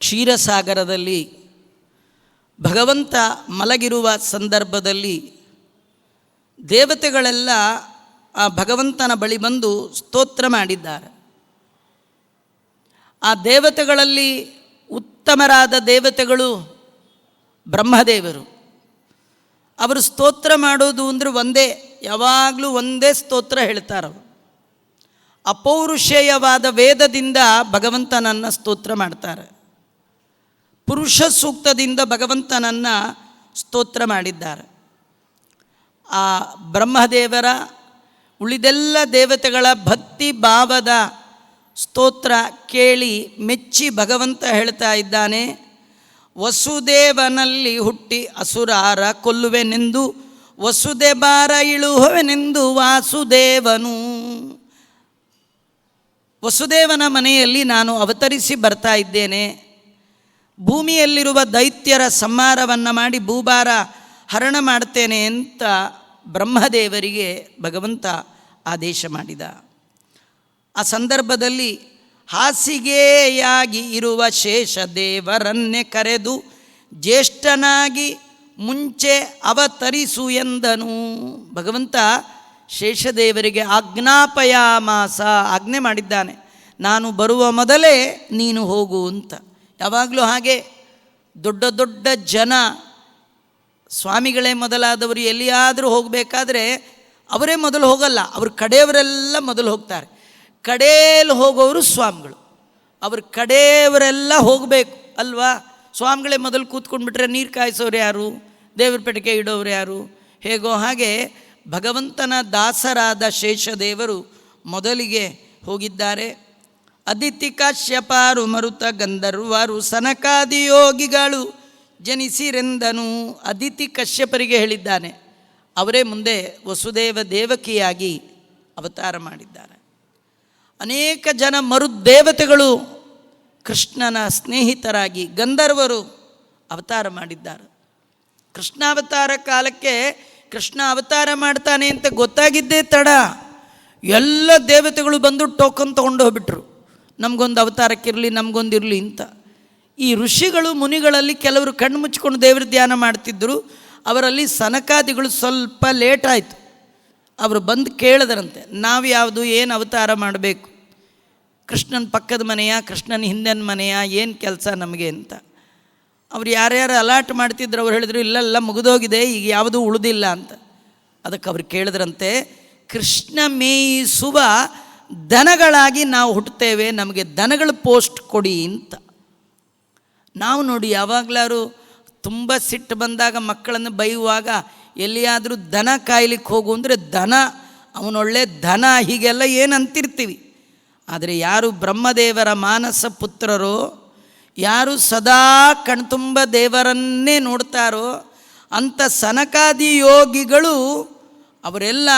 ಕ್ಷೀರಸಾಗರದಲ್ಲಿ ಭಗವಂತ ಮಲಗಿರುವ ಸಂದರ್ಭದಲ್ಲಿ ದೇವತೆಗಳೆಲ್ಲ ಆ ಭಗವಂತನ ಬಳಿ ಬಂದು ಸ್ತೋತ್ರ ಮಾಡಿದ್ದಾರೆ. ಆ ದೇವತೆಗಳಲ್ಲಿ ಉತ್ತಮರಾದ ದೇವತೆಗಳು ಬ್ರಹ್ಮದೇವರು. ಅವರು ಸ್ತೋತ್ರ ಮಾಡೋದು ಅಂದರೆ ಒಂದೇ, ಯಾವಾಗಲೂ ಒಂದೇ ಸ್ತೋತ್ರ ಹೇಳ್ತಾರವರು. ಅಪೌರುಷೇಯವಾದ ವೇದದಿಂದ ಭಗವಂತನನ್ನು ಸ್ತೋತ್ರ ಮಾಡ್ತಾರೆ. ಪುರುಷ ಸೂಕ್ತದಿಂದ ಭಗವಂತನನ್ನು ಸ್ತೋತ್ರ ಮಾಡಿದ್ದಾರೆ. ಆ ಬ್ರಹ್ಮದೇವರ ಉಳಿದೆಲ್ಲ ದೇವತೆಗಳ ಭಕ್ತಿ ಭಾವದ ಸ್ತೋತ್ರ ಕೇಳಿ ಮೆಚ್ಚಿ ಭಗವಂತ ಹೇಳ್ತಾ ಇದ್ದಾನೆ, ವಸುದೇವನಲ್ಲಿ ಹುಟ್ಟಿ ಅಸುರಾರ ಕೊಲ್ಲುವೆನೆಂದು ವಸುದೆ ಬಾರ ಇಳುಹುವೆನೆಂದು ವಾಸುದೇವನು. ವಸುದೇವನ ಮನೆಯಲ್ಲಿ ನಾನು ಅವತರಿಸಿ ಬರ್ತಾ ಇದ್ದೇನೆ. ಭೂಮಿಯಲ್ಲಿರುವ ದೈತ್ಯರ ಸಂಹಾರವನ್ನು ಮಾಡಿ ಭೂಭಾರ ಹರಣ ಮಾಡ್ತೇನೆ ಅಂತ ಬ್ರಹ್ಮದೇವರಿಗೆ ಭಗವಂತ ಆದೇಶ ಮಾಡಿದ. ಆ ಸಂದರ್ಭದಲ್ಲಿ ಹಾಸಿಗೆಯಾಗಿ ಇರುವ ಶೇಷದೇವರನ್ನೇ ಕರೆದು ಜ್ಯೇಷ್ಠನಾಗಿ ಮುಂಚೆ ಅವತರಿಸು ಎಂದನು. ಭಗವಂತ ಶೇಷದೇವರಿಗೆ ಆಜ್ಞಾಪಯಾಮಾಸ, ಆಜ್ಞೆ ಮಾಡಿದ್ದಾನೆ, ನಾನು ಬರುವ ಮೊದಲೇ ನೀನು ಹೋಗು ಅಂತ. ಯಾವಾಗಲೂ ಹಾಗೆ ದೊಡ್ಡ ದೊಡ್ಡ ಜನ, ಸ್ವಾಮಿಗಳೇ ಮೊದಲಾದವರು ಎಲ್ಲಿಯಾದರೂ ಹೋಗಬೇಕಾದ್ರೆ ಅವರೇ ಮೊದಲು ಹೋಗಲ್ಲ, ಅವ್ರ ಕಡೆಯವರೆಲ್ಲ ಮೊದಲು ಹೋಗ್ತಾರೆ. ಕಡೆಯಲ್ಲಿ ಹೋಗೋರು ಸ್ವಾಮಿಗಳು, ಅವ್ರ ಕಡೆಯವರೆಲ್ಲ ಹೋಗಬೇಕು ಅಲ್ವಾ. ಸ್ವಾಮಿಗಳೇ ಮೊದಲು ಕೂತ್ಕೊಂಡ್ಬಿಟ್ರೆ ನೀರು ಕಾಯಿಸೋರು ಯಾರು, ದೇವ್ರ ಪೆಟ್ಟಿಗೆ ಇಡೋರು ಯಾರು? ಹೇಗೋ ಹಾಗೆ ಭಗವಂತನ ದಾಸರಾದ ಶೇಷದೇವರು ಮೊದಲಿಗೆ ಹೋಗಿದ್ದಾರೆ. ಅದಿತಿ ಕಾಶ್ಯಪಾರು ಮರುತ ಗಂಧರ್ವರು ಸನಕಾದಿಯೋಗಿಗಳು ಜನಿಸಿರೆಂದನು. ಅದಿತಿ ಕಶ್ಯಪರಿಗೆ ಹೇಳಿದ್ದಾನೆ, ಅವರೇ ಮುಂದೆ ವಸುದೇವ ದೇವಕಿಯಾಗಿ ಅವತಾರ ಮಾಡಿದ್ದಾರೆ. ಅನೇಕ ಜನ ಮರುದೇವತೆಗಳು ಕೃಷ್ಣನ ಸ್ನೇಹಿತರಾಗಿ ಗಂಧರ್ವರು ಅವತಾರ ಮಾಡಿದ್ದಾರೆ. ಕೃಷ್ಣಾವತಾರ ಕಾಲಕ್ಕೆ ಕೃಷ್ಣ ಅವತಾರ ಮಾಡ್ತಾನೆ ಅಂತ ಗೊತ್ತಾಗಿದ್ದೇ ತಡ, ಎಲ್ಲ ದೇವತೆಗಳು ಬಂದು ಟೋಕನ್ ತೊಗೊಂಡು ಹೋಗ್ಬಿಟ್ರು, ನಮಗೊಂದು ಅವತಾರಕ್ಕಿರಲಿ ನಮಗೊಂದಿರಲಿ ಅಂತ. ಈ ಋಷಿಗಳು ಮುನಿಗಳಲ್ಲಿ ಕೆಲವರು ಕಣ್ಣು ಮುಚ್ಕೊಂಡು ದೇವ್ರ ಧ್ಯಾನ ಮಾಡ್ತಿದ್ದರು. ಅವರಲ್ಲಿ ಸನಕಾದಿಗಳು ಸ್ವಲ್ಪ ಲೇಟ್ ಆಯಿತು. ಅವರು ಬಂದು ಕೇಳಿದ್ರಂತೆ, ನಾವು ಯಾವುದು ಏನು ಅವತಾರ ಮಾಡಬೇಕು, ಕೃಷ್ಣನ ಪಕ್ಕದ ಮನೆಯ ಕೃಷ್ಣನ ಹಿಂದಿನ ಮನೆಯ, ಏನು ಕೆಲಸ ನಮಗೆ ಅಂತ. ಅವ್ರು ಯಾರ್ಯಾರು ಅಲಾಟ್ ಮಾಡ್ತಿದ್ರು ಅವ್ರು ಹೇಳಿದ್ರು, ಇಲ್ಲೆಲ್ಲ ಮುಗಿದೋಗಿದೆ, ಈಗ ಯಾವುದೂ ಉಳಿದಿಲ್ಲ ಅಂತ. ಅದಕ್ಕೆ ಅವ್ರು ಕೇಳಿದ್ರಂತೆ, ಕೃಷ್ಣ ಮೇಯಿಸುವ ದನಗಳಾಗಿ ನಾವು ಹುಟ್ಟುತ್ತೇವೆ, ನಮಗೆ ದನಗಳ ಪೋಸ್ಟ್ ಕೊಡಿ ಅಂತ. ನಾವು ನೋಡಿ ಯಾವಾಗಲಾರು ತುಂಬ ಸಿಟ್ಟು ಬಂದಾಗ ಮಕ್ಕಳನ್ನು ಬೈಯುವಾಗ ಎಲ್ಲಿಯಾದರೂ ದನ ಕಾಯ್ಲಿಕ್ಕೆ ಹೋಗು ಅಂದರೆ ದನ, ಅವನೊಳ್ಳೆ ದನ ಹೀಗೆಲ್ಲ ಏನು ಅಂತಿರ್ತೀವಿ. ಆದರೆ ಯಾರು ಬ್ರಹ್ಮದೇವರ ಮಾನಸ ಪುತ್ರರೋ, ಯಾರು ಸದಾ ಕಣ್ತುಂಬ ದೇವರನ್ನೇ ನೋಡ್ತಾರೋ ಅಂಥ ಸನಕಾದಿ ಯೋಗಿಗಳು ಅವರೆಲ್ಲ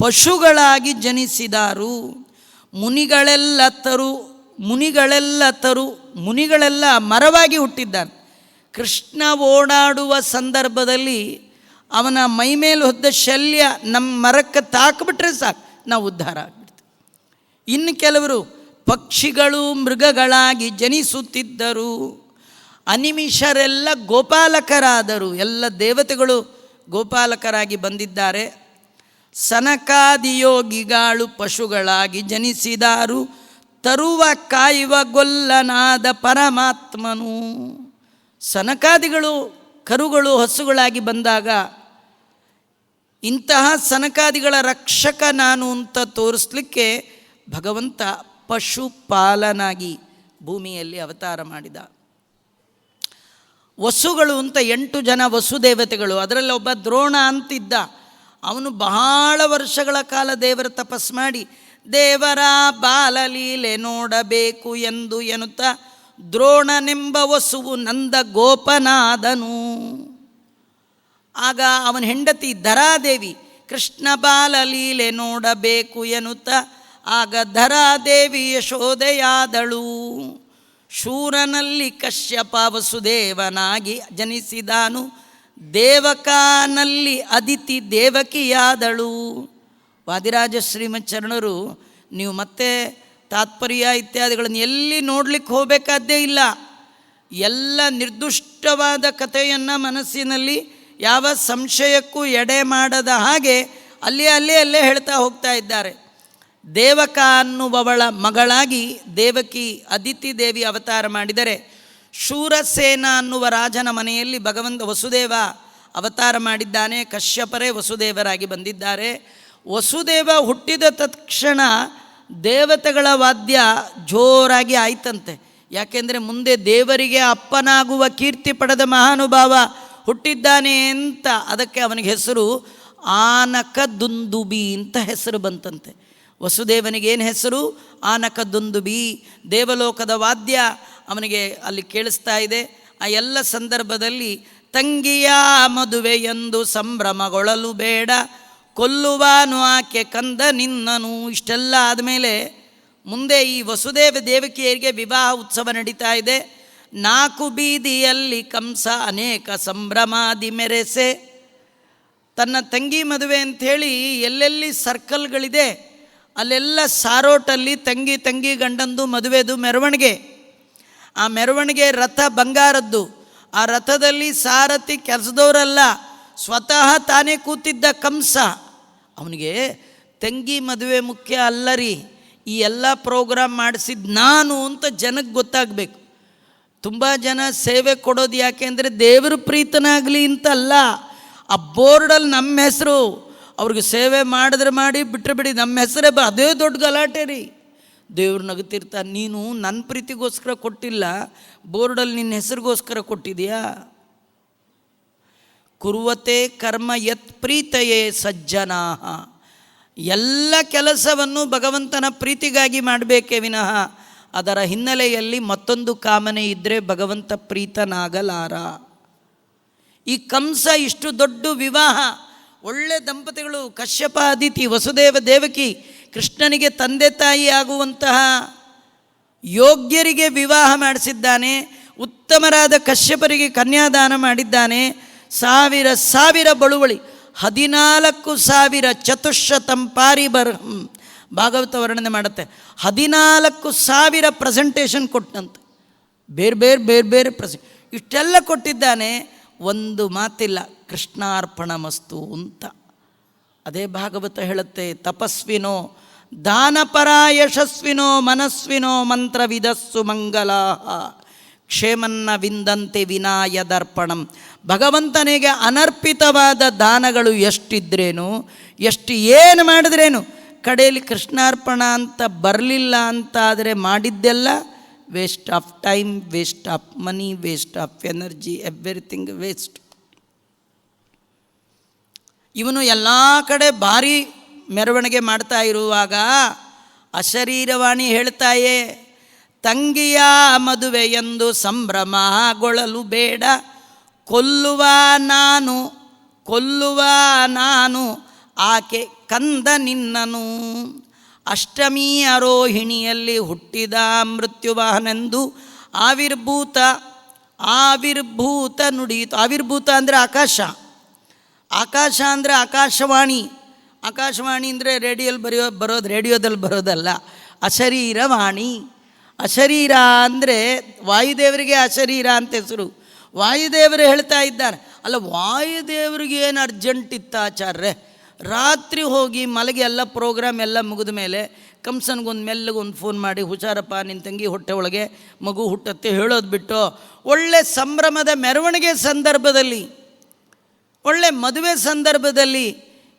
ಪಶುಗಳಾಗಿ ಜನಿಸಿದಾರು. ಮುನಿಗಳೆಲ್ಲ ಮರವಾಗಿ ಹುಟ್ಟಿದ್ದಾನೆ. ಕೃಷ್ಣ ಓಡಾಡುವ ಸಂದರ್ಭದಲ್ಲಿ ಅವನ ಮೈಮೇಲೆ ಹೊದ್ದ ಶಲ್ಯ ನಮ್ಮ ಮರಕ್ಕೆ ತಾಕಿಬಿಟ್ರೆ ಸಾಕು, ನಾವು ಉದ್ಧಾರ ಆಗ್ಬಿಡ್ತೀವಿ. ಇನ್ನು ಕೆಲವರು ಪಕ್ಷಿಗಳು ಮೃಗಗಳಾಗಿ ಜನಿಸುತ್ತಿದ್ದರು. ಅನಿಮಿಷರೆಲ್ಲ ಗೋಪಾಲಕರಾದರು, ಎಲ್ಲ ದೇವತೆಗಳು ಗೋಪಾಲಕರಾಗಿ ಬಂದಿದ್ದಾರೆ. ಸನಕಾದಿಯೋಗಿಗಳು ಪಶುಗಳಾಗಿ ಜನಿಸಿದಾರು, ತರುವ ಕಾಯುವ ಗೊಲ್ಲನಾದ ಪರಮಾತ್ಮನು. ಸನಕಾದಿಗಳು ಕರುಗಳು ಹಸುಗಳಾಗಿ ಬಂದಾಗ ಇಂತಹ ಸನಕಾದಿಗಳ ರಕ್ಷಕ ನಾನು ಅಂತ ತೋರಿಸ್ಲಿಕ್ಕೆ ಭಗವಂತ ಪಶುಪಾಲನಾಗಿ ಭೂಮಿಯಲ್ಲಿ ಅವತಾರ ಮಾಡಿದ. ವಸುಗಳು ಅಂತ 8 ಜನ ವಸುದೇವತೆಗಳು, ಅದರಲ್ಲಿ ಒಬ್ಬ ದ್ರೋಣ ಅಂತಿದ್ದ. ಅವನು ಬಹಳ ವರ್ಷಗಳ ಕಾಲ ದೇವರ ತಪಸ್ಸು ಮಾಡಿ ದೇವರ ಬಾಲಲೀಲೆ ನೋಡಬೇಕು ಎಂದು ಎನ್ನುತ್ತಾ ದ್ರೋಣನೆಂಬ ವಸುವು ನಂದ ಗೋಪನಾದನು. ಆಗ ಅವನ ಹೆಂಡತಿ ಧರಾದೇವಿ ಕೃಷ್ಣ ಬಾಲಲೀಲೆ ನೋಡಬೇಕು ಎನ್ನುತ್ತಾ ಆಗ ಧರಾದೇವಿ ಯಶೋದೆಯಾದಳು. ಶೂರನಲ್ಲಿ ಕಶ್ಯಪ ವಸುದೇವನಾಗಿ ಜನಿಸಿದಾನು, ದೇವಕಾನಲ್ಲಿ ಅದಿತಿ ದೇವಕಿಯಾದಳು. ವಾದಿರಾಜ ಶ್ರೀಮಚ್ಚರಣರು, ನೀವು ಮತ್ತೆ ತಾತ್ಪರ್ಯ ಇತ್ಯಾದಿಗಳನ್ನು ಎಲ್ಲಿ ನೋಡ್ಲಿಕ್ಕೆ ಹೋಗಬೇಕಾದ್ದೇ ಇಲ್ಲ, ಎಲ್ಲ ನಿರ್ದುಷ್ಟವಾದ ಕಥೆಯನ್ನು ಮನಸ್ಸಿನಲ್ಲಿ ಯಾವ ಸಂಶಯಕ್ಕೂ ಎಡೆ ಮಾಡದ ಹಾಗೆ ಅಲ್ಲೇ ಹೇಳ್ತಾ ಹೋಗ್ತಾ ಇದ್ದಾರೆ. ದೇವಕ ಅನ್ನುವವಳ ಮಗಳಾಗಿ ದೇವಕಿ ಅದಿತಿ ದೇವಿ ಅವತಾರ ಮಾಡಿದರೆ, ಶೂರಸೇನ ಅನ್ನುವ ರಾಜನ ಮನೆಯಲ್ಲಿ ಭಗವಂತ ವಸುದೇವ ಅವತಾರ ಮಾಡಿದ್ದಾನೆ. ಕಶ್ಯಪರೇ ವಸುದೇವರಾಗಿ ಬಂದಿದ್ದಾರೆ. ವಸುದೇವ ಹುಟ್ಟಿದ ತಕ್ಷಣ ದೇವತೆಗಳ ವಾದ್ಯ ಜೋರಾಗಿ ಆಯ್ತಂತೆ. ಯಾಕೆಂದರೆ ಮುಂದೆ ದೇವರಿಗೆ ಅಪ್ಪನಾಗುವ ಕೀರ್ತಿ ಪಡೆದ ಮಹಾನುಭಾವ ಹುಟ್ಟಿದ್ದಾನೆ ಅಂತ. ಅದಕ್ಕೆ ಅವನಿಗೆ ಹೆಸರು ಆನಕ ದುಂದುಬಿ ಅಂತ ಹೆಸರು ಬಂತಂತೆ. ವಸುದೇವನಿಗೇನು ಹೆಸರು? ಆನಕ ದುಂದುಬಿ. ದೇವಲೋಕದ ವಾದ್ಯ ಅವನಿಗೆ ಅಲ್ಲಿ ಕೇಳಿಸ್ತಾ ಇದೆ. ಆ ಎಲ್ಲ ಸಂದರ್ಭದಲ್ಲಿ ತಂಗಿಯ ಮದುವೆ ಎಂದು ಸಂಭ್ರಮಗೊಳ್ಳಲು ಬೇಡ, ಕೊಲ್ಲುವಾನು ಆಕೆ ಕಂದ ನಿನ್ನನು. ಇಷ್ಟೆಲ್ಲ ಆದಮೇಲೆ ಮುಂದೆ ಈ ವಸುದೇವ ದೇವಕಿಯರಿಗೆ ವಿವಾಹ ಉತ್ಸವ ನಡೀತಾ ಇದೆ. 4 ಬೀದಿಯಲ್ಲಿ ಕಂಸ ಅನೇಕ ಸಂಭ್ರಮಾದಿ ಮೆರೆಸೆ. ತನ್ನ ತಂಗಿ ಮದುವೆ ಅಂಥೇಳಿ ಎಲ್ಲೆಲ್ಲಿ ಸರ್ಕಲ್ಗಳಿದೆ ಅಲ್ಲೆಲ್ಲ ಸಾರೋಟಲ್ಲಿ ತಂಗಿ ಗಂಡಂದು ಮದುವೆದು ಮೆರವಣಿಗೆ. ಆ ಮೆರವಣಿಗೆ ರಥ ಬಂಗಾರದ್ದು. ಆ ರಥದಲ್ಲಿ ಸಾರಥಿ ಕೆಲಸದವರಲ್ಲ, ಸ್ವತಃ ತಾನೇ ಕೂತಿದ್ದ ಕಂಸ. ಅವನಿಗೆ ತಂಗಿ ಮದುವೆ ಮುಖ್ಯ ಅಲ್ಲರಿ, ಈ ಎಲ್ಲ ಪ್ರೋಗ್ರಾಮ್ ಮಾಡಿಸಿದ್ದು ನಾನು ಅಂತ ಜನಕ್ಕೆ ಗೊತ್ತಾಗಬೇಕು. ತುಂಬ ಜನ ಸೇವೆ ಕೊಡೋದು ಯಾಕೆ ಅಂದರೆ ದೇವರು ಪ್ರೀತನಾಗಲಿ ಅಂತಲ್ಲ. ಆ ಬೋರ್ಡಲ್ಲಿ ನಮ್ಮ ಹೆಸರು, ಅವ್ರಿಗೆ ಸೇವೆ ಮಾಡಿದ್ರೆ ಮಾಡಿ ಬಿಟ್ಟರೆ ಬಿಡಿ, ನಮ್ಮ ಹೆಸರೇ ಅದೇ ದೊಡ್ಡ ಗಲಾಟೆ ರೀ. ದೇವ್ರು ನಗುತ್ತಿರ್ತಾನೆ, ನೀನು ನನ್ನ ಪ್ರೀತಿಗೋಸ್ಕರ ಕೊಟ್ಟಿಲ್ಲ, ಬೋರ್ಡಲ್ಲಿ ನಿನ್ನ ಹೆಸರಿಗೋಸ್ಕರ ಕೊಟ್ಟಿದೆಯಾ. ಕುರುವತೆ ಕರ್ಮ ಯತ್ ಪ್ರೀತಯೇ ಸಜ್ಜನಾ. ಎಲ್ಲ ಕೆಲಸವನ್ನು ಭಗವಂತನ ಪ್ರೀತಿಗಾಗಿ ಮಾಡಬೇಕೇ ವಿನಃ ಅದರ ಹಿನ್ನೆಲೆಯಲ್ಲಿ ಮತ್ತೊಂದು ಕಾಮನೆ ಇದ್ದರೆ ಭಗವಂತ ಪ್ರೀತನಾಗಲಾರ. ಈ ಕಂಸ ಇಷ್ಟು ದೊಡ್ಡ ವಿವಾಹ, ಒಳ್ಳೆ ದಂಪತಿಗಳು ಕಶ್ಯಪ ಅದಿತಿ, ವಸುದೇವ ದೇವಕಿ, ಕೃಷ್ಣನಿಗೆ ತಂದೆ ತಾಯಿ ಆಗುವಂತಹ ಯೋಗ್ಯರಿಗೆ ವಿವಾಹ ಮಾಡಿಸಿದ್ದಾನೆ. ಉತ್ತಮರಾದ ಕಶ್ಯಪರಿಗೆ ಕನ್ಯಾದಾನ ಮಾಡಿದ್ದಾನೆ. ಸಾವಿರ ಬಳುವಳಿ, 14,000 ಚತುಶ್ಶತಂ ಪಾರಿಬರ್ಹಂ ಭಾಗವತ ವರ್ಣನೆ ಮಾಡುತ್ತೆ. 14,000 ಪ್ರೆಸೆಂಟೇಷನ್ ಕೊಟ್ಟಂತೆ, ಬೇರೆ ಇಷ್ಟೆಲ್ಲ ಕೊಟ್ಟಿದ್ದಾನೆ. ಒಂದು ಮಾತಿಲ್ಲ, ಕೃಷ್ಣಾರ್ಪಣಮಸ್ತು ಅಂತ. ಅದೇ ಭಾಗವತ ಹೇಳುತ್ತೆ, ತಪಸ್ವಿನೋ ದಾನಪರ ಯಶಸ್ವಿನೋ ಮನಸ್ವಿನೋ ಮಂತ್ರವಿದಸ್ಸು ಮಂಗಲಾ ಕ್ಷೇಮನ್ನ ವಿಂದಂತೆ ವಿನಾಯದರ್ಪಣಂ. ಭಗವಂತನಿಗೆ ಅನರ್ಪಿತವಾದ ದಾನಗಳು ಎಷ್ಟಿದ್ರೇನು, ಏನು ಮಾಡಿದ್ರೇನು, ಕಡೆಯಲ್ಲಿ ಕೃಷ್ಣಾರ್ಪಣ ಅಂತ ಬರಲಿಲ್ಲ ಅಂತಾದರೆ ಮಾಡಿದ್ದೆಲ್ಲ waste of time, waste of money, waste of energy, everything waste. ಇವನು ಎಲ್ಲ ಕಡೆ ಭಾರಿ ಮೆರವಣಿಗೆ ಮಾಡ್ತಾ ಇರುವಾಗ ಅಶರೀರವಾಣಿ ಹೇಳ್ತಾಯೇ, ತಂಗಿಯ ಮದುವೆ ಎಂದು ಸಂಭ್ರಮಗೊಳ್ಳಲು ಬೇಡ, ಕೊಲ್ಲುವ ನಾನು ಆಕೆ ಕಂದ ನಿನ್ನನು. ಅಷ್ಟಮಿ ಆರೋಹಿಣಿಯಲ್ಲಿ ಹುಟ್ಟಿದ ಮೃತ್ಯುವಾಹನೆಂದು ಆವಿರ್ಭೂತ ನುಡಿಯಿತು. ಆವಿರ್ಭೂತ ಅಂದರೆ ಆಕಾಶ ಅಂದರೆ ಆಕಾಶವಾಣಿ ಅಂದರೆ ರೇಡಿಯೋದಲ್ಲಿ ಬರೋದಲ್ಲ, ಅಶರೀರವಾಣಿ. ಅಶರೀರ ಅಂದರೆ ವಾಯುದೇವರಿಗೆ ಅಶರೀರ ಅಂತ ಹೆಸರು. ವಾಯುದೇವರು ಹೇಳ್ತಾ ಇದ್ದಾರೆ, ಅಲ್ಲ ವಾಯುದೇವರಿಗೆ ಏನು ಅರ್ಜೆಂಟ್ ಇತ್ತ ಆಚಾರ್ಯ, ರಾತ್ರಿ ಹೋಗಿ ಮಲಗಿ ಎಲ್ಲ ಪ್ರೋಗ್ರಾಮ್ ಎಲ್ಲ ಮುಗಿದ ಮೇಲೆ ಕಂಸನಿಗೊಂದು ಮೆಲ್ಲಗೊಂದು ಫೋನ್ ಮಾಡಿ, ಹುಷಾರಪ್ಪ ನಿನ್ನ ತಂಗಿ ಹೊಟ್ಟೆ ಒಳಗೆ ಮಗು ಹುಟ್ಟತ್ತೆ ಹೇಳೋದು ಬಿಟ್ಟು, ಒಳ್ಳೆ ಸಂಭ್ರಮದ ಮೆರವಣಿಗೆ ಸಂದರ್ಭದಲ್ಲಿ, ಒಳ್ಳೆ ಮದುವೆ ಸಂದರ್ಭದಲ್ಲಿ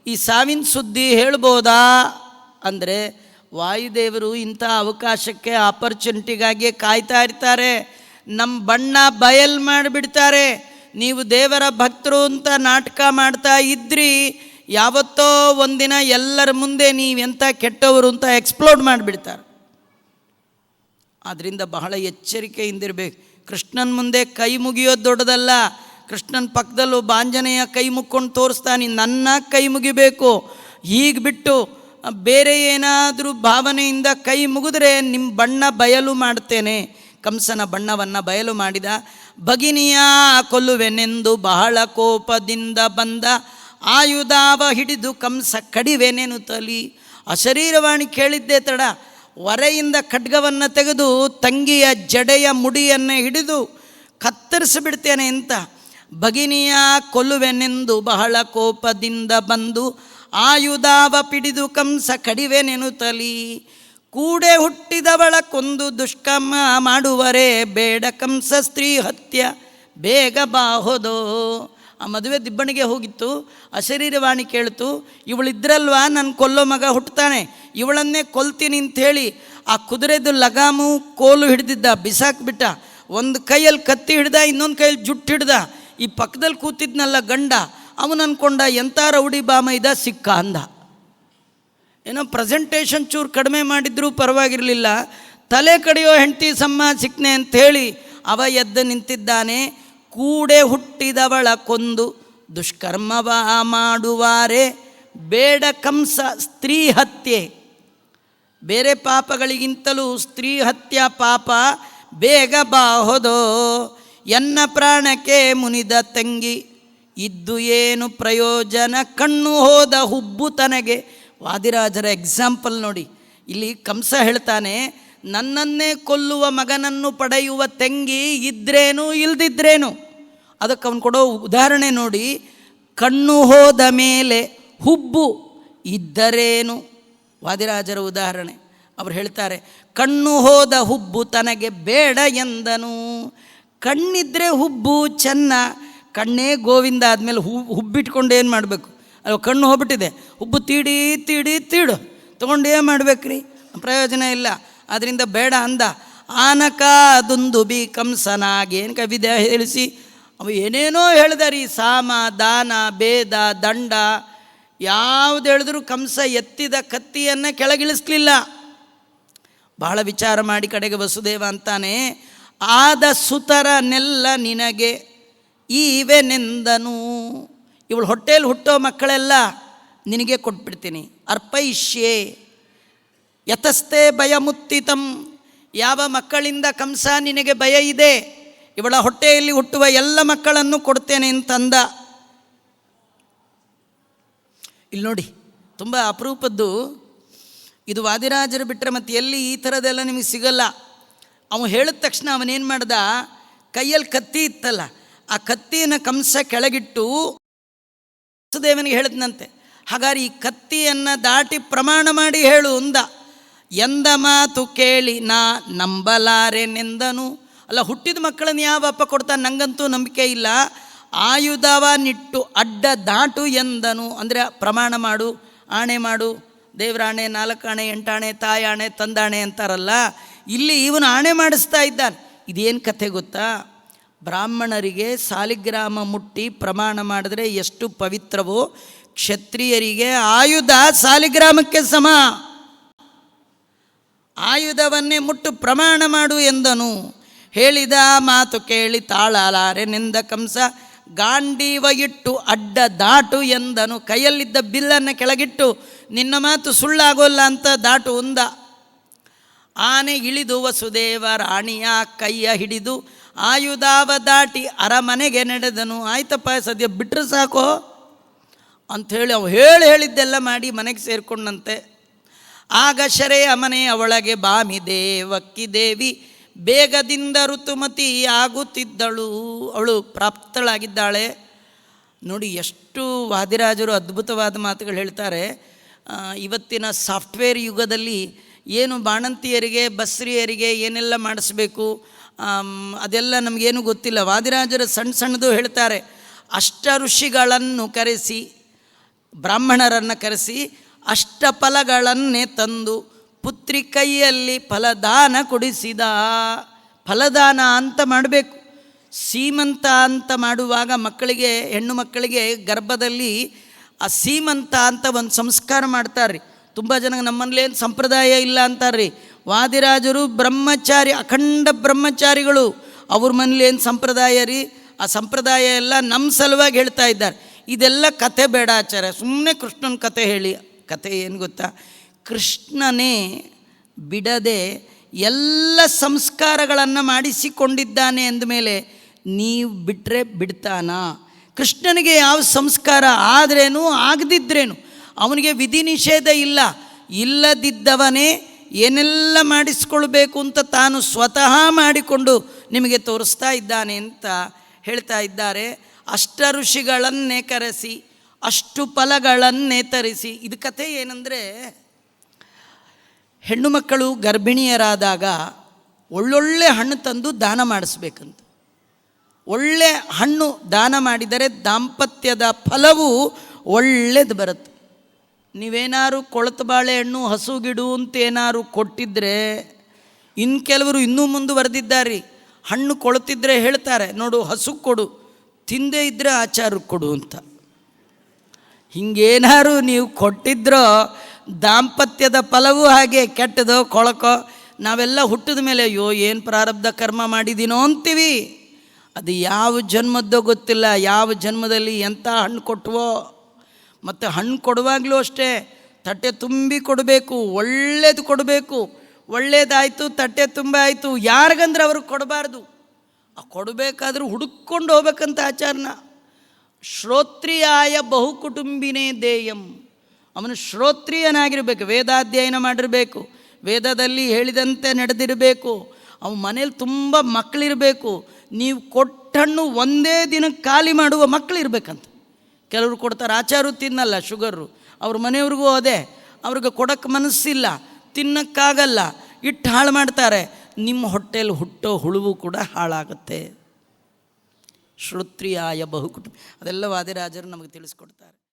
ಈ ಸಾವಿನ ಸುದ್ದಿ ಹೇಳ್ಬೋದಾ ಅಂದರೆ ವಾಯುದೇವರು ಇಂಥ ಅವಕಾಶಕ್ಕೆ ಆಪರ್ಚುನಿಟಿಗಾಗಿ ಕಾಯ್ತಾ ಇರ್ತಾರೆ. ನಮ್ಮ ಬಣ್ಣ ಬಯಲು ಮಾಡಿಬಿಡ್ತಾರೆ. ನೀವು ದೇವರ ಭಕ್ತರು ಅಂತ ನಾಟಕ ಮಾಡ್ತಾ ಇದ್ರಿ, ಯಾವತ್ತೋ ಒಂದಿನ ಎಲ್ಲರ ಮುಂದೆ ನೀವೆಂಥ ಕೆಟ್ಟವರು ಅಂತ ಎಕ್ಸ್ಪ್ಲೋಡ್ ಮಾಡಿಬಿಡ್ತಾರೆ. ಆದ್ದರಿಂದ ಬಹಳ ಎಚ್ಚರಿಕೆಯಿಂದಿರಬೇಕು. ಕೃಷ್ಣನ ಮುಂದೆ ಕೈ ಮುಗಿಯೋದು ದೊಡ್ಡದಲ್ಲ. ಕೃಷ್ಣನ ಪಕ್ಕದಲ್ಲೂ ಆಂಜನೇಯ ಕೈ ಮುಕ್ಕೊಂಡು ತೋರಿಸ್ತಾನೆ, ನನ್ನ ಕೈ ಮುಗಿಬೇಕು. ಹೀಗೆ ಬಿಟ್ಟು ಬೇರೆ ಏನಾದರೂ ಭಾವನೆಯಿಂದ ಕೈ ಮುಗಿದ್ರೆ ನಿಮ್ಮ ಬಣ್ಣ ಬಯಲು ಮಾಡ್ತೇನೆ. ಕಂಸನ ಬಣ್ಣವನ್ನು ಬಯಲು ಮಾಡಿದ. ಭಗಿನಿಯ ಕೊಲ್ಲುವೆನೆಂದು ಬಹಳ ಕೋಪದಿಂದ ಬಂದ, ಆಯುಧಾವ ಹಿಡಿದು ಕಂಸ ಕಡಿವೆನೆನು ತಲಿ. ಅಶರೀರವಾಣಿ ಕೇಳಿದ್ದೇ ತಡ, ಹೊರೆಯಿಂದ ಖಡ್ಗವನ್ನು ತೆಗೆದು ತಂಗಿಯ ಜಡೆಯ ಮುಡಿಯನ್ನು ಹಿಡಿದು ಕತ್ತರಿಸಿಬಿಡ್ತೇನೆ ಅಂತ. ಭಗಿನಿಯ ಕೊಲ್ಲುವೆನೆಂದು ಬಹಳ ಕೋಪದಿಂದ ಬಂದು ಆಯುಧಾವ ಪಿಡಿದು ಕಂಸ ಕಡಿವೆನೆನುತ್ತಲಿ. ಕೂಡೆ ಹುಟ್ಟಿದವಳ ಕೊಂದು ದುಷ್ಕರ್ಮ ಮಾಡುವರೆ ಬೇಡ ಕಂಸ ಸ್ತ್ರೀ ಹತ್ಯ ಬೇಗ ಬಾಹೋದೋ. ಆ ಮದುವೆ ದಿಬ್ಬಣಿಗೆ ಹೋಗಿತ್ತು, ಅಶರೀರವಾಣಿ ಕೇಳ್ತು, ಇವಳಿದ್ರಲ್ವ ನನ್ನ ಕೊಲ್ಲೋ ಮಗ ಹುಟ್ಟುತ್ತಾನೆ, ಇವಳನ್ನೇ ಕೊಲ್ತೀನಿ ಅಂಥೇಳಿ ಆ ಕುದುರೆದು ಲಗಾಮು ಕೋಲು ಹಿಡಿದಿದ್ದ, ಬಿಸಾಕ್ಬಿಟ್ಟ. ಒಂದು ಕೈಯಲ್ಲಿ ಕತ್ತಿ ಹಿಡ್ದ, ಇನ್ನೊಂದು ಕೈಯಲ್ಲಿ ಜುಟ್ಟು ಹಿಡ್ದ. ಈ ಪಕ್ಕದಲ್ಲಿ ಕೂತಿದ್ನಲ್ಲ ಗಂಡ, ಅವನು ಅಂದ್ಕೊಂಡ ಎಂಥ ರೌಡಿ ಬಾಮ ಇದ್ದ, ಸಿಕ್ಕ ಅಂದ. ಏನೋ ಪ್ರೆಸೆಂಟೇಷನ್ ಚೂರು ಕಡಿಮೆ ಮಾಡಿದ್ರೂ ಪರವಾಗಿರಲಿಲ್ಲ, ತಲೆ ಕಡಿಯೋ ಹೆಂಡತಿ ಸಮ್ಮ ಸಿಕ್ನೆ ಅಂಥೇಳಿ ಅವ ಎದ್ದು ನಿಂತಿದ್ದಾನೆ. ಕೂಡೆ ಹುಟ್ಟಿದವಳ ಕೊಂದು ದುಷ್ಕರ್ಮವ ಮಾಡುವಾರೆ ಬೇಡ ಕಂಸ ಸ್ತ್ರೀ ಹತ್ಯೆ. ಬೇರೆ ಪಾಪಗಳಿಗಿಂತಲೂ ಸ್ತ್ರೀ ಹತ್ಯೆ ಪಾಪ ಬೇಗ ಬಾಹೋದೋ. ಎನ್ನ ಪ್ರಾಣಕ್ಕೆ ಮುನಿದ ತಂಗಿ ಇದ್ದು ಏನು ಪ್ರಯೋಜನ, ಕಣ್ಣು ಹೋದ ಹುಬ್ಬು ತನಗೆ. ವಾದಿರಾಜರ ಎಕ್ಸಾಂಪಲ್ ನೋಡಿ, ಇಲ್ಲಿ ಕಂಸ ಹೇಳ್ತಾನೆ, ನನ್ನನ್ನೇ ಕೊಲ್ಲುವ ಮಗನನ್ನು ಪಡೆಯುವ ತಂಗಿ ಇದ್ರೇನು ಇಲ್ದಿದ್ರೇನು. ಅದಕ್ಕೆ ಅವನು ಕೊಡೋ ಉದಾಹರಣೆ ನೋಡಿ, ಕಣ್ಣು ಹೋದ ಮೇಲೆ ಹುಬ್ಬು ಇದ್ದರೇನು. ವಾದಿರಾಜರ ಉದಾಹರಣೆ ಅವರು ಹೇಳ್ತಾರೆ, ಕಣ್ಣು ಹೋದ ಹುಬ್ಬು ತನಗೆ ಬೇಡ ಎಂದನು. ಕಣ್ಣಿದ್ರೆ ಹುಬ್ಬು ಚೆನ್ನ, ಕಣ್ಣೇ ಗೋವಿಂದ ಆದಮೇಲೆ ಹುಬ್ಬಿಟ್ಕೊಂಡು ಏನು ಮಾಡಬೇಕು? ಅಲ್ವ, ಕಣ್ಣು ಹೋಗ್ಬಿಟ್ಟಿದೆ, ಹುಬ್ಬು ತೀಡಿ ತೀಡಿ ತೀಡು ತೊಗೊಂಡು ಏನು ಮಾಡ್ಬೇಕ್ರಿ? ಪ್ರಯೋಜನ ಇಲ್ಲ, ಅದರಿಂದ ಬೇಡ ಅಂದ. ಆನಕ ದುಂದುಬಿ ಕಂಸನಾಗಿ ಏನು ಕವಿದೆ ಹೇಳಿಸಿ ಅವು ಏನೇನೋ ಹೇಳಿದಾರೆ. ಈ ಸಾಮ ದಾನ ಭೇದ ದಂಡ ಯಾವುದು ಹೇಳಿದ್ರು ಕಂಸ ಎತ್ತಿದ ಕತ್ತಿಯನ್ನು ಕೆಳಗಿಳಿಸ್ಲಿಲ್ಲ. ಬಹಳ ವಿಚಾರ ಮಾಡಿ ಕಡೆಗೆ ವಸುದೇವ ಅಂತಾನೆ, ಆದ ಸುತರನೆಲ್ಲ ನಿನಗೆ ಈವೆನೆಂದನು. ಇವಳು ಹೊಟ್ಟೆಯಲ್ಲಿ ಹುಟ್ಟೋ ಮಕ್ಕಳೆಲ್ಲ ನಿನಗೆ ಕೊಟ್ಬಿಡ್ತೀನಿ. ಅರ್ಪಯಿಷ್ಯೆ ಯತಸ್ತೆ ಭಯಮುತ್ತಿತಂ. ಯಾವ ಮಕ್ಕಳಿಂದ ಕಂಸ ನಿನಗೆ ಭಯ ಇದೆ, ಇವಳ ಹೊಟ್ಟೆಯಲ್ಲಿ ಹುಟ್ಟುವ ಎಲ್ಲ ಮಕ್ಕಳನ್ನು ಕೊಡ್ತೇನೆ ಅಂತಂದ. ಇಲ್ಲಿ ನೋಡಿ, ತುಂಬ ಅಪರೂಪದ್ದು ಇದು. ವಾದಿರಾಜರು ಬಿಟ್ಟರೆ ಮತ್ತೆ ಎಲ್ಲಿ ಈ ಥರದ್ದೆಲ್ಲ ನಿಮಗೆ ಸಿಗಲ್ಲ. ಅವನು ಹೇಳಿದ ತಕ್ಷಣ ಅವನೇನು ಮಾಡ್ದ, ಕೈಯಲ್ಲಿ ಕತ್ತಿ ಇತ್ತಲ್ಲ, ಆ ಕತ್ತಿಯನ್ನು ಕಂಸ ಕೆಳಗಿಟ್ಟು ವಸುದೇವನಿಗೆ ಹೇಳಿದ್ನಂತೆ, ಹಾಗಾದ್ರೆ ಈ ಕತ್ತಿಯನ್ನು ದಾಟಿ ಪ್ರಮಾಣ ಮಾಡಿ ಹೇಳು ಅಂದ. ಎಂದ ಮಾತು ಕೇಳಿ ನಾ ನಂಬಲಾರೆನೆಂದನು. ಅಲ್ಲ, ಹುಟ್ಟಿದ ಮಕ್ಕಳನ್ನು ಯಾವ ಅಪ್ಪ ಕೊಡ್ತಾನೆ? ನಂಗಂತೂ ನಂಬಿಕೆ ಇಲ್ಲ. ಆಯುಧವ ನಿಟ್ಟು ಅಡ್ಡ ದಾಟು ಎಂದನು. ಅಂದರೆ ಪ್ರಮಾಣ ಮಾಡು, ಆಣೆ ಮಾಡು, ದೇವರಾಣೆ, 4 ಆಣೆ, 8 ಆಣೆ, ತಾಯಾಣೆ, ತಂದಾಣೆ ಅಂತಾರಲ್ಲ, ಇಲ್ಲಿ ಇವನು ಆಣೆ ಮಾಡಿಸ್ತಾ ಇದ್ದಾನೆ. ಇದೇನು ಕಥೆ ಗೊತ್ತಾ? ಬ್ರಾಹ್ಮಣರಿಗೆ ಸಾಲಿಗ್ರಾಮ ಮುಟ್ಟಿ ಪ್ರಮಾಣ ಮಾಡಿದ್ರೆ ಎಷ್ಟು ಪವಿತ್ರವೋ, ಕ್ಷತ್ರಿಯರಿಗೆ ಆಯುಧ ಸಾಲಿಗ್ರಾಮಕ್ಕೆ ಸಮ. ಆಯುಧವನ್ನೇ ಮುಟ್ಟು ಪ್ರಮಾಣ ಮಾಡು ಎಂದನು. ಹೇಳಿದ ಮಾತು ಕೇಳಿ ತಾಳಲಾರೆನೆಂದ ಕಂಸ ಗಾಂಡೀವ ಇಟ್ಟು ಅಡ್ಡ ದಾಟು ಎಂದನು. ಕೈಯಲ್ಲಿದ್ದ ಬಿಲ್ಲನ್ನು ಕೆಳಗಿಟ್ಟು ನಿನ್ನ ಮಾತು ಸುಳ್ಳಾಗೋಲ್ಲ ಅಂತ ದಾಟು ಅಂದ. ಆನೆ ಇಳಿದು ವಸುದೇವ ರಾಣಿಯ ಕೈಯ ಹಿಡಿದು ಆಯುಧಾವ ದಾಟಿ ಅರಮನೆಗೆ ನಡೆದನು. ಆಯ್ತಪ್ಪ, ಸದ್ಯ ಬಿಟ್ಟರೆ ಸಾಕೋ ಅಂಥೇಳಿ ಅವು ಹೇಳಿದ್ದೆಲ್ಲ ಮಾಡಿ ಮನೆಗೆ ಸೇರಿಕೊಂಡಂತೆ. ಆಗ ಶರೆಯ ಮನೆಯ ಒಳಗೆ ಬಾಮಿ ದೇವಕ್ಕಿ ದೇವಿ ಬೇಗದಿಂದ ಋತುಮತಿ ಆಗುತ್ತಿದ್ದಳು. ಅವಳು ಪ್ರಾಪ್ತಳಾಗಿದ್ದಾಳೆ. ನೋಡಿ, ಎಷ್ಟು ವಾದಿರಾಜರು ಅದ್ಭುತವಾದ ಮಾತುಗಳು ಹೇಳ್ತಾರೆ. ಇವತ್ತಿನ ಸಾಫ್ಟ್ವೇರ್ ಯುಗದಲ್ಲಿ ಏನು ಬಾಣಂತಿಯರಿಗೆ ಬಸ್ರಿಯರಿಗೆ ಏನೆಲ್ಲ ಮಾಡಿಸ್ಬೇಕು ಅದೆಲ್ಲ ನಮಗೇನು ಗೊತ್ತಿಲ್ಲ. ವಾದಿರಾಜರು ಸಣ್ಣದು ಹೇಳ್ತಾರೆ. ಅಷ್ಟ ಋಷಿಗಳನ್ನು ಕರೆಸಿ, ಬ್ರಾಹ್ಮಣರನ್ನು ಕರೆಸಿ ಅಷ್ಟಫಲಗಳನ್ನೇ ತಂದು ಪುತ್ರಿ ಕೈಯಲ್ಲಿ ಫಲದಾನ ಕೊಡಿಸಿದ. ಫಲದಾನ ಅಂತ ಮಾಡಬೇಕು. ಸೀಮಂತ ಅಂತ ಮಾಡುವಾಗ ಮಕ್ಕಳಿಗೆ, ಹೆಣ್ಣು ಮಕ್ಕಳಿಗೆ ಗರ್ಭದಲ್ಲಿ ಆ ಸೀಮಂತ ಅಂತ ಒಂದು ಸಂಸ್ಕಾರ ಮಾಡ್ತಾರೆ ರೀ. ತುಂಬ ಜನ ನಮ್ಮನೇಲೇನು ಸಂಪ್ರದಾಯ ಇಲ್ಲ ಅಂತಾರೆ ರೀ. ವಾದಿರಾಜರು ಬ್ರಹ್ಮಚಾರಿ, ಅಖಂಡ ಬ್ರಹ್ಮಚಾರಿಗಳು. ಅವ್ರ ಮನೇಲಿ ಏನು ಸಂಪ್ರದಾಯ ರೀ? ಆ ಸಂಪ್ರದಾಯ ಎಲ್ಲ ನಮ್ಮ ಸಲುವಾಗಿ ಹೇಳ್ತಾ ಇದ್ದಾರೆ. ಇದೆಲ್ಲ ಕತೆ ಬೇಡ ಆಚಾರ್ಯ, ಸುಮ್ಮನೆ ಕೃಷ್ಣನ ಕತೆ ಹೇಳಿ. ಕತೆ ಏನು ಗೊತ್ತಾ? ಕೃಷ್ಣನೇ ಬಿಡದೆ ಎಲ್ಲ ಸಂಸ್ಕಾರಗಳನ್ನು ಮಾಡಿಸಿಕೊಂಡಿದ್ದಾನೆ ಅಂದಮೇಲೆ ನೀವು ಬಿಟ್ಟರೆ ಬಿಡ್ತಾನ? ಕೃಷ್ಣನಿಗೆ ಯಾವ ಸಂಸ್ಕಾರ ಆದ್ರೇನು ಆಗದಿದ್ರೇನು ಅವನಿಗೆ ವಿಧಿ ನಿಷೇಧ ಇಲ್ಲ. ಇಲ್ಲದಿದ್ದವನೇ ಏನೆಲ್ಲ ಮಾಡಿಸ್ಕೊಳ್ಬೇಕು ಅಂತ ತಾನು ಸ್ವತಃ ಮಾಡಿಕೊಂಡು ನಿಮಗೆ ತೋರಿಸ್ತಾ ಇದ್ದಾನೆ ಅಂತ ಹೇಳ್ತಾ ಇದ್ದಾರೆ. ಅಷ್ಟ ಋಷಿಗಳನ್ನೇ ಕರೆಸಿ ಅಷ್ಟು ಫಲಗಳನ್ನೇ ತರಿಸಿ. ಇದು ಕಥೆ ಏನಂದರೆ, ಹೆಣ್ಣು ಮಕ್ಕಳು ಗರ್ಭಿಣಿಯರಾದಾಗ ಒಳ್ಳೊಳ್ಳೆ ಹಣ್ಣು ತಂದು ದಾನ ಮಾಡಿಸ್ಬೇಕಂತ. ಒಳ್ಳೆ ಹಣ್ಣು ದಾನ ಮಾಡಿದರೆ ದಾಂಪತ್ಯದ ಫಲವು ಒಳ್ಳೇದು ಬರುತ್ತೆ. ನೀವೇನಾದ್ರು ಕೊಳತು ಬಾಳೆಹಣ್ಣು, ಹಸುಗಿಡು ಅಂತ ಏನಾದ್ರು ಕೊಟ್ಟಿದ್ದರೆ, ಇನ್ನು ಕೆಲವರು ಇನ್ನೂ ಮುಂದುವರೆದಿದ್ದಾರೆ. ಹಣ್ಣು ಕೊಳುತ್ತಿದ್ದರೆ ಹೇಳ್ತಾರೆ, ನೋಡು ಹಸು ಕೊಡು, ತಿಂದೇ ಇದ್ದರೆ ಆಚಾರಕ್ಕೆ ಕೊಡು ಅಂತ. ಹಿಂಗೇನಾದ್ರು ನೀವು ಕೊಟ್ಟಿದ್ರೋ ದಾಂಪತ್ಯದ ಫಲವೂ ಹಾಗೆ ಕೆಟ್ಟದೋ ಕೊಳಕೋ. ನಾವೆಲ್ಲ ಹುಟ್ಟಿದ ಮೇಲೆ ಅಯ್ಯೋ ಏನು ಪ್ರಾರಬ್ಧ ಕರ್ಮ ಮಾಡಿದ್ದೀನೋ ಅಂತೀವಿ. ಅದು ಯಾವ ಜನ್ಮದ್ದೋ ಗೊತ್ತಿಲ್ಲ, ಯಾವ ಜನ್ಮದಲ್ಲಿ ಎಂಥ ಹಣ್ಣು ಕೊಟ್ಟವೋ. ಮತ್ತು ಹಣ್ಣು ಕೊಡುವಾಗಲೂ ಅಷ್ಟೇ ತಟ್ಟೆ ತುಂಬಿ ಕೊಡಬೇಕು, ಒಳ್ಳೇದು ಕೊಡಬೇಕು. ಒಳ್ಳೇದಾಯಿತು, ತಟ್ಟೆ ತುಂಬ ಆಯಿತು, ಯಾರಿಗಂದ್ರೆ ಅವ್ರಿಗೆ ಕೊಡಬಾರ್ದು. ಕೊಡಬೇಕಾದ್ರೂ ಹುಡುಕೊಂಡು ಹೋಗ್ಬೇಕಂತ ಆಚಾರನ. ಶ್ರೋತ್ರಿಯಾಯ ಬಹುಕುಟುಂಬಿನೇ ದೇಯಂ. ಅವನು ಶ್ರೋತ್ರಿಯನಾಗಿರಬೇಕು, ವೇದಾಧ್ಯಯನ ಮಾಡಿರಬೇಕು, ವೇದದಲ್ಲಿ ಹೇಳಿದಂತೆ ನಡೆದಿರಬೇಕು, ಅವನ ಮನೇಲಿ ತುಂಬ ಮಕ್ಕಳಿರಬೇಕು. ನೀವು ಕೊಟ್ಟಣ್ಣು ಒಂದೇ ದಿನಕ್ಕೆ ಖಾಲಿ ಮಾಡುವ ಮಕ್ಕಳಿರ್ಬೇಕಂತ. ಕೆಲವರು ಕೊಡ್ತಾರೆ, ಆಚಾರು ತಿನ್ನಲ್ಲ, ಶುಗರು, ಅವ್ರ ಮನೆಯವ್ರಿಗೂ ಅದೇ, ಅವ್ರಿಗೆ ಕೊಡೋಕ್ಕೆ ಮನಸ್ಸಿಲ್ಲ, ತಿನ್ನೋಕ್ಕಾಗಲ್ಲ, ಇಟ್ಟು ಹಾಳು ಮಾಡ್ತಾರೆ. ನಿಮ್ಮ ಹೊಟ್ಟೆಯಲ್ಲಿ ಹುಟ್ಟೋ ಹುಳುವು ಕೂಡ ಹಾಳಾಗುತ್ತೆ. ಶ್ರೋತ್ರಿಯಾಯ ಬಹುಕುಟುಂಬ, ಅದೆಲ್ಲ ವಾದಿರಾಜರು ನಮಗೆ ತಿಳಿಸ್ಕೊಡ್ತಾರೆ.